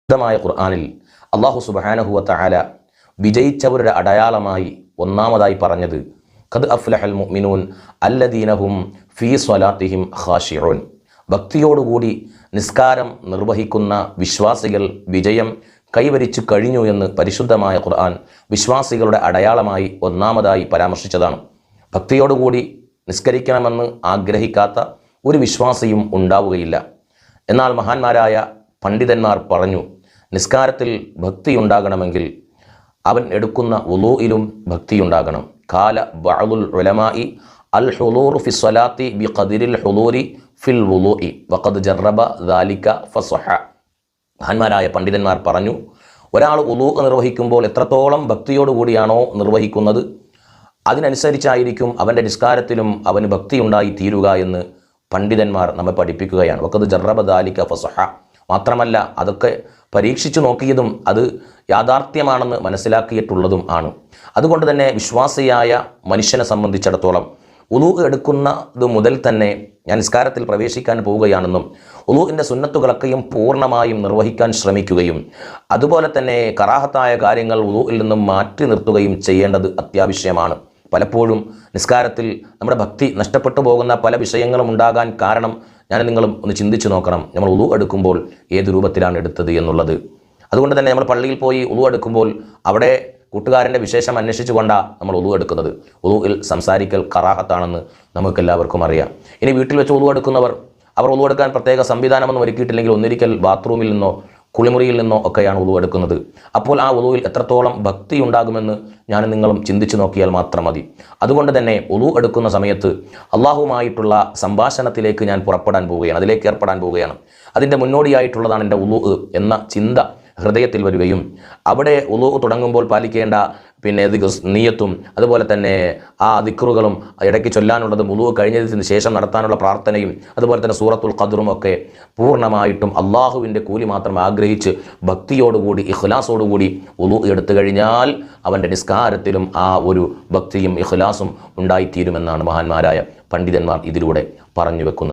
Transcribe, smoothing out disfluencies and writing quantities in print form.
മായ ഖുർആനിൽ അല്ലാഹു സുബ്ഹാനഹു വ തആല വിജയിച്ചവരുടെ അടയാളമായി ഒന്നാമതായി പറഞ്ഞത് ഖദ് അഫ്ലഹൽ മുഅ്മിനൂൻ അല്ലദീന ഹും ഫീ സ്വലാത്തിഹിം ഖാശിഊൻ. ഭക്തിയോടുകൂടി നിസ്കാരം നിർവഹിക്കുന്ന വിശ്വാസികൾ വിജയം കൈവരിച്ചു കഴിഞ്ഞു എന്ന് പരിശുദ്ധമായ ഖുർആൻ വിശ്വാസികളുടെ അടയാളമായി ഒന്നാമതായി പരാമർശിച്ചതാണ്. ഭക്തിയോടുകൂടി നിസ്കരിക്കണമെന്ന് ആഗ്രഹിക്കാത്ത ഒരു വിശ്വാസിയും ഉണ്ടാവുകയില്ല. എന്നാൽ മഹാന്മാരായ പണ്ഡിതന്മാർ പറഞ്ഞു, നിസ്കാരത്തിൽ ഭക്തിയുണ്ടാകണമെങ്കിൽ അവൻ എടുക്കുന്ന വുളൂഇലും ഭക്തിയുണ്ടാകണം. കാല ബഅദുൽ ഉലമാഇ അൽ ഹുളൂറു ഫി സ്വലാത്തി ബിഖദരിൽ ഹുളൂരി ഫിൽ വുളൂഇ വഖദ് ജറബ ദാലിക ഫസഹ. മഹാന്മാരായ പണ്ഡിതന്മാർ പറഞ്ഞു, ഒരാൾ വുളൂ നിർവഹിക്കുമ്പോൾ എത്രത്തോളം ഭക്തിയോടുകൂടിയാണോ നിർവഹിക്കുന്നത് അതിനനുസരിച്ചായിരിക്കും അവൻ്റെ നിസ്കാരത്തിലും അവന് ഭക്തിയുണ്ടായി തീരുക എന്ന് പണ്ഡിതന്മാർ നമ്മെ പഠിപ്പിക്കുകയാണ്. വഖദ് ജറബ ദാലിക ഫസഹ. മാത്രമല്ല, അതൊക്കെ പരീക്ഷിച്ചു നോക്കിയതും അത് യാഥാർത്ഥ്യമാണെന്ന് മനസ്സിലാക്കിയിട്ടുള്ളതും ആണ്. അതുകൊണ്ട് തന്നെ വിശ്വാസിയായ മനുഷ്യനെ സംബന്ധിച്ചിടത്തോളം വുളൂ എടുക്കുന്നത് മുതൽ തന്നെ ഞാൻ നിസ്കാരത്തിൽ പ്രവേശിക്കാൻ പോവുകയാണെന്നും വുളൂഇൻ്റെ സുന്നത്തുകളൊക്കെയും പൂർണ്ണമായും നിർവഹിക്കാൻ ശ്രമിക്കുകയും അതുപോലെ തന്നെ കറാഹത്തായ കാര്യങ്ങൾ വുളൂഇൽ നിന്നും മാറ്റി നിർത്തുകയും ചെയ്യേണ്ടത് അത്യാവശ്യമാണ്. പലപ്പോഴും നിസ്കാരത്തിൽ നമ്മുടെ ഭക്തി നഷ്ടപ്പെട്ടു പോകുന്ന പല വിഷയങ്ങളും ഉണ്ടാകാൻ കാരണം ഞാൻ നിങ്ങളും ഒന്ന് ചിന്തിച്ചു നോക്കണം. നമ്മൾ വുളൂ എടുക്കുമ്പോൾ ഏത് രൂപത്തിലാണ് എടുത്തത് എന്നുള്ളത്. അതുകൊണ്ട് തന്നെ നമ്മൾ പള്ളിയിൽ പോയി വുളൂ എടുക്കുമ്പോൾ അവിടെ കൂട്ടുകാരൻ്റെ വിശേഷം അന്വേഷിച്ചു കൊണ്ടാണ് നമ്മൾ വുളൂ എടുക്കുന്നത്. വുളൂഇൽ സംസാരിക്കൽ കറാഹത്താണെന്ന് നമുക്കെല്ലാവർക്കും അറിയാം. ഇനി വീട്ടിൽ വെച്ച് വുളൂ എടുക്കുന്നവർ അവർ വുളൂ എടുക്കാൻ പ്രത്യേക സംവിധാനമൊന്നും ഒരുക്കിയിട്ടില്ലെങ്കിൽ ഒന്നിരിക്കൽ ബാത്റൂമിൽ നിന്നോ കുളിമുറിയിൽ നിന്നോ ഒക്കെയാണ് വുളൂ എടുക്കുന്നത്. അപ്പോൾ ആ വുളൂയിൽ എത്രത്തോളം ഭക്തി ഉണ്ടാകുമെന്ന് ഞാൻ നിങ്ങളും ചിന്തിച്ചു നോക്കിയാൽ മാത്രം മതി. അതുകൊണ്ട് തന്നെ വുളൂ എടുക്കുന്ന സമയത്ത് അള്ളാഹുമായിട്ടുള്ള സംഭാഷണത്തിലേക്ക് ഞാൻ പുറപ്പെടാൻ പോവുകയാണ്, അതിലേക്ക് ഏർപ്പെടാൻ പോവുകയാണ്. അതിൻ്റെ മുന്നോടിയായിട്ടുള്ളതാണ് എൻ്റെ വുളൂ എന്ന ചിന്ത ഹൃദയത്തിൽ വരികയും അവിടെ വുളൂ തുടങ്ങുമ്പോൾ പാലിക്കേണ്ട നിയ്യത്തും അതുപോലെ തന്നെ ആ ദിക്റുകളും ഇടയ്ക്ക് ചൊല്ലാനുള്ളത് വുളൂ കഴിഞ്ഞതിന് ശേഷം നടത്താനുള്ള പ്രാർത്ഥനയും അതുപോലെ തന്നെ സൂറത്തുൽ ഖദ്റും ഒക്കെ പൂർണ്ണമായിട്ടും അള്ളാഹുവിൻ്റെ കൂലി മാത്രം ആഗ്രഹിച്ച് ഭക്തിയോടുകൂടി ഇഖ്ലാസോടുകൂടി വുളൂ എടുത്തു കഴിഞ്ഞാൽ അവൻ്റെ നിസ്കാരത്തിലും ആ ഒരു ഭക്തിയും ഇഖ്ലാസും ഉണ്ടായിത്തീരുമെന്നാണ് മഹാന്മാരായ പണ്ഡിതന്മാർ ഇതിലൂടെ പറഞ്ഞു വെക്കുന്നത്.